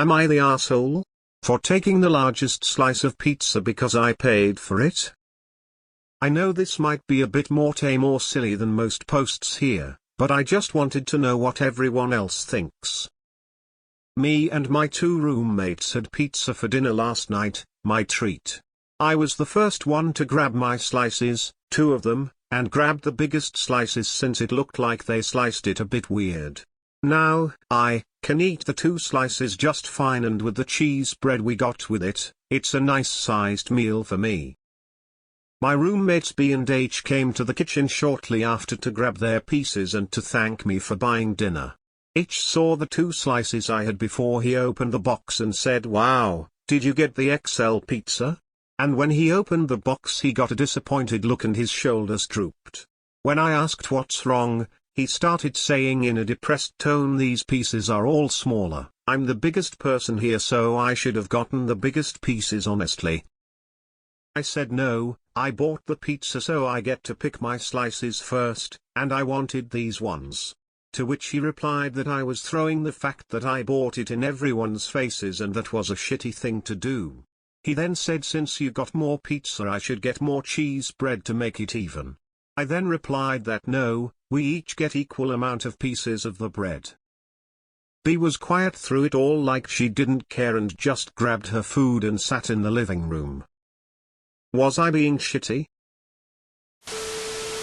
Am I the asshole? For taking the largest slice of pizza because I paid for it? I know this might be a bit more tame or silly than most posts here, but I just wanted to know what everyone else thinks. Me and my two roommates had pizza for dinner last night, my treat. I was the first one to grab my slices, two of them, and grabbed the biggest slices since it looked like they sliced it a bit weird. Now, I can eat the two slices just fine, and with the cheese bread we got with it, it's a nice sized meal for me. My roommates B and H came to the kitchen shortly after to grab their pieces and to thank me for buying dinner. H saw the two slices I had before he opened the box and said, "Wow, did you get the XL pizza?" And when he opened the box he got a disappointed look and his shoulders drooped. When I asked what's wrong, he started saying in a depressed tone, "These pieces are all smaller. I'm the biggest person here, so I should have gotten the biggest pieces honestly." I said no, I bought the pizza so I get to pick my slices first, and I wanted these ones. To which he replied that I was throwing the fact that I bought it in everyone's faces and that was a shitty thing to do. He then said since you got more pizza I should get more cheese bread to make it even. I then replied that no, we each get equal amount of pieces of the bread. B was quiet through it all like she didn't care and just grabbed her food and sat in the living room. Was I being shitty?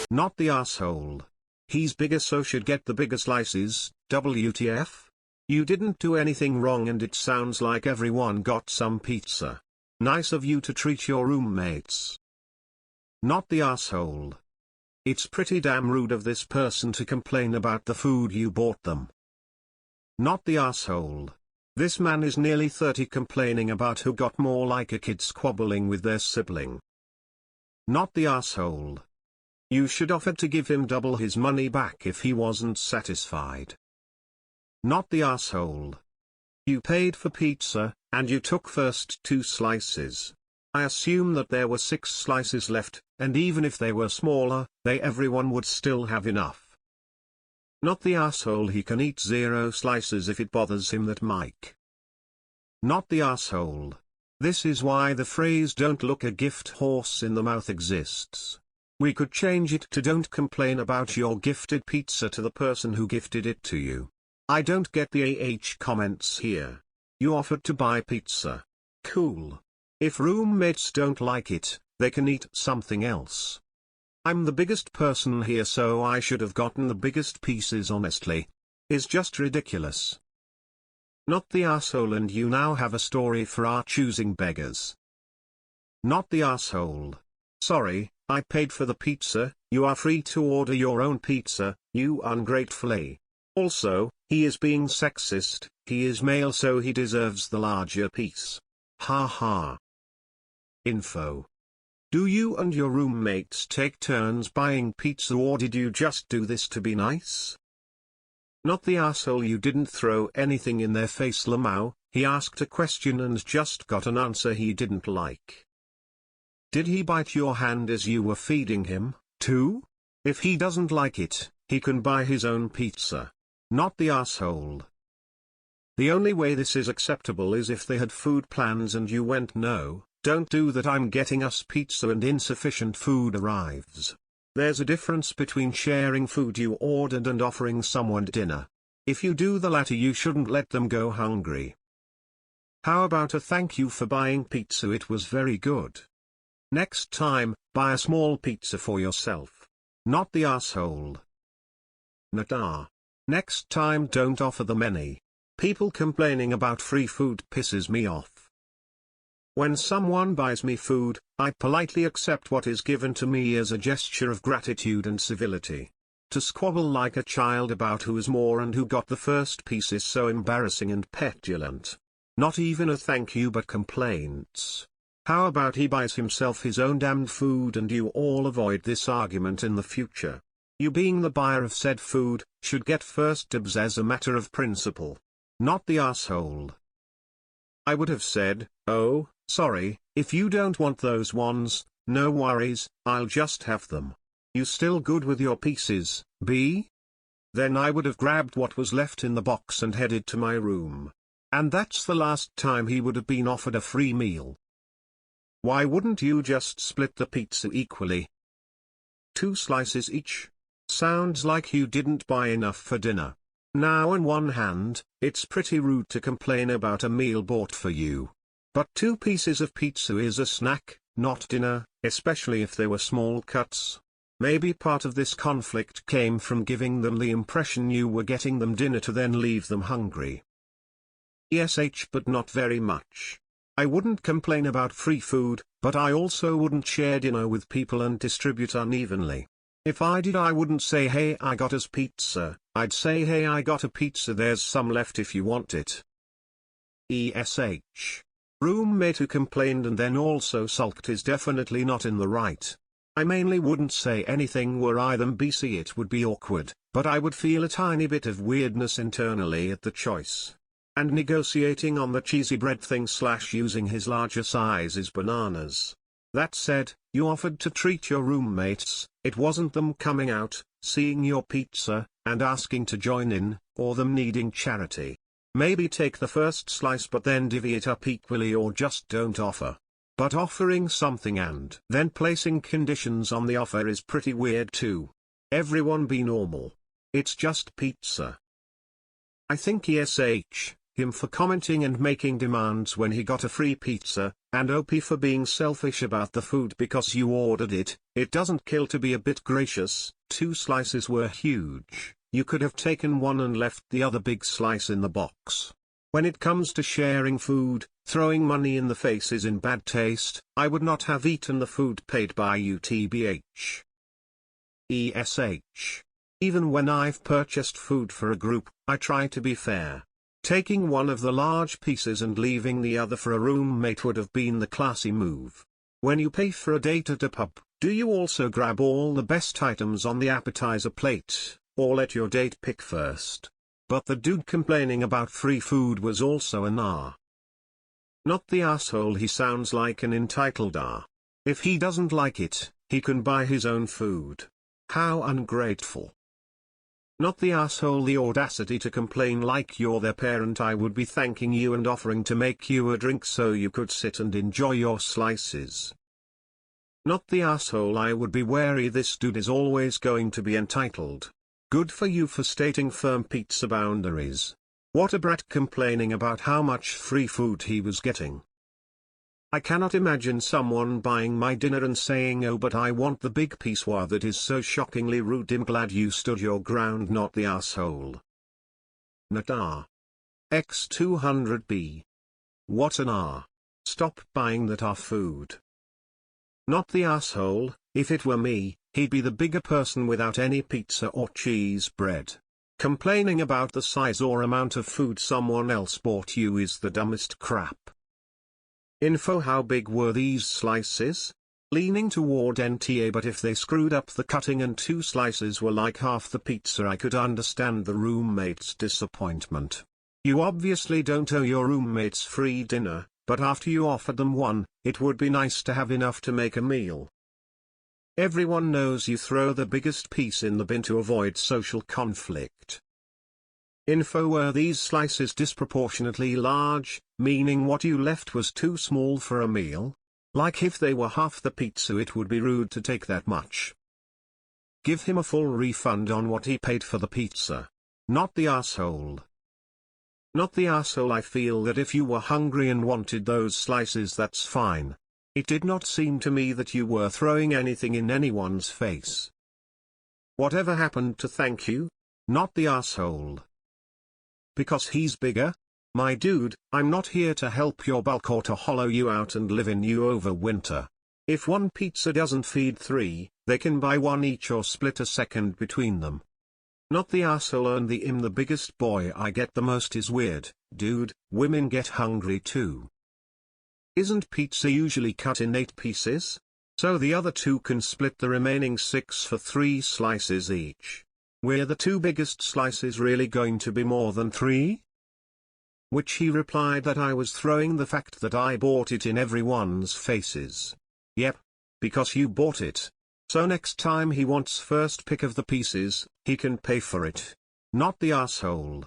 Not the asshole. He's bigger so should get the bigger slices, WTF? You didn't do anything wrong and it sounds like everyone got some pizza. Nice of you to treat your roommates. Not the asshole. It's pretty damn rude of this person to complain about the food you bought them. Not the asshole. This man is nearly 30 complaining about who got more, like a kid squabbling with their sibling. Not the asshole. You should offer to give him double his money back if he wasn't satisfied. Not the asshole. You paid for pizza, and you took first two slices. I assume that there were 6 slices left, and even if they were smaller, everyone would still have enough. Not the asshole. He can eat 0 slices if it bothers him that Mike. Not the asshole. This is why the phrase "don't look a gift horse in the mouth" exists. We could change it to "don't complain about your gifted pizza to the person who gifted it to you." I don't get the comments here. You offered to buy pizza. Cool. If roommates don't like it, they can eat something else. I'm the biggest person here so I should have gotten the biggest pieces honestly. Is just ridiculous. Not the asshole. And you now have a story for our choosing beggars. Not the asshole. Sorry, I paid for the pizza, you are free to order your own pizza, you ungrateful A. Also, he is being sexist, he is male so he deserves the larger piece. Ha ha. Info. Do you and your roommates take turns buying pizza or did you just do this to be nice? Not the asshole. You didn't throw anything in their face Lamau, he asked a question and just got an answer he didn't like. Did he bite your hand as you were feeding him, too? If he doesn't like it, he can buy his own pizza. Not the asshole. The only way this is acceptable is if they had food plans and you went no, don't do that, I'm getting us pizza, and insufficient food arrives. There's a difference between sharing food you ordered and offering someone dinner. If you do the latter you shouldn't let them go hungry. How about a thank you for buying pizza, it was very good. Next time, buy a small pizza for yourself. Not the asshole. Nata. Next time don't offer them any. People complaining about free food pisses me off. When someone buys me food, I politely accept what is given to me as a gesture of gratitude and civility. To squabble like a child about who is more and who got the first piece is so embarrassing and petulant. Not even a thank you but complaints. How about he buys himself his own damned food and you all avoid this argument in the future? You, being the buyer of said food, should get first dibs as a matter of principle. Not the asshole. I would have said, "Oh, sorry, if you don't want those ones, no worries, I'll just have them. You still good with your pieces, B?" Then I would have grabbed what was left in the box and headed to my room. And that's the last time he would have been offered a free meal. Why wouldn't you just split the pizza equally? 2 slices each. Sounds like you didn't buy enough for dinner. Now on one hand, it's pretty rude to complain about a meal bought for you. But 2 pieces of pizza is a snack, not dinner, especially if they were small cuts. Maybe part of this conflict came from giving them the impression you were getting them dinner to then leave them hungry. But not very much. I wouldn't complain about free food, but I also wouldn't share dinner with people and distribute unevenly. If I did, I wouldn't say hey I got us pizza, I'd say hey I got a pizza, there's some left if you want it. Roommate who complained and then also sulked is definitely not in the right. I mainly wouldn't say anything were I them BC, it would be awkward, but I would feel a tiny bit of weirdness internally at the choice. And negotiating on the cheesy bread thing / using his larger size is bananas. That said, you offered to treat your roommates, it wasn't them coming out, seeing your pizza, and asking to join in, or them needing charity. Maybe take the first slice but then divvy it up equally, or just don't offer. But offering something and then placing conditions on the offer is pretty weird too. Everyone be normal. It's just pizza. I think him for commenting and making demands when he got a free pizza, and OP for being selfish about the food because you ordered it. It doesn't kill to be a bit gracious. 2 slices were huge, you could have taken one and left the other big slice in the box. When it comes to sharing food, throwing money in the face is in bad taste. I would not have eaten the food paid by UTBH. Even when I've purchased food for a group, I try to be fair. Taking one of the large pieces and leaving the other for a roommate would have been the classy move. When you pay for a date at a pub, do you also grab all the best items on the appetizer plate, or let your date pick first? But the dude complaining about free food was also an R. Not the asshole, he sounds like an entitled R. If he doesn't like it, he can buy his own food. How ungrateful. Not the asshole, the audacity to complain like you're their parent. I would be thanking you and offering to make you a drink so you could sit and enjoy your slices. Not the asshole, I would be wary, this dude is always going to be entitled. Good for you for stating firm pizza boundaries. What a brat complaining about how much free food he was getting. I cannot imagine someone buying my dinner and saying, oh but I want the big piece. Wow, that is so shockingly rude. I'm glad you stood your ground, not the asshole. Not R. X200B. What an R. Stop buying that R food. Not the asshole, if it were me, he'd be the bigger person without any pizza or cheese bread. Complaining about the size or amount of food someone else bought you is the dumbest crap. Info: how big were these slices? Leaning toward NTA, but if they screwed up the cutting and 2 slices were like half the pizza, I could understand the roommate's disappointment. You obviously don't owe your roommates free dinner, but after you offered them one, it would be nice to have enough to make a meal. Everyone knows you throw the biggest piece in the bin to avoid social conflict. Info: were these slices disproportionately large, meaning what you left was too small for a meal? Like if they were half the pizza, it would be rude to take that much. Give him a full refund on what he paid for the pizza. Not the asshole. Not the asshole, I feel that if you were hungry and wanted those slices, that's fine. It did not seem to me that you were throwing anything in anyone's face. Whatever happened to thank you? Not the asshole. Because he's bigger? My dude, I'm not here to help your bulk or to hollow you out and live in you over winter. If one pizza doesn't feed 3, they can buy one each or split a second between them. Not the asshole, and the biggest boy I get the most is weird, dude, women get hungry too. Isn't pizza usually cut in 8 pieces? So the other 2 can split the remaining 6 for 3 slices each. Were the 2 biggest slices really going to be more than 3? Which he replied that I was throwing the fact that I bought it in everyone's faces. Yep. Because you bought it. So next time he wants first pick of the pieces, he can pay for it. Not the asshole.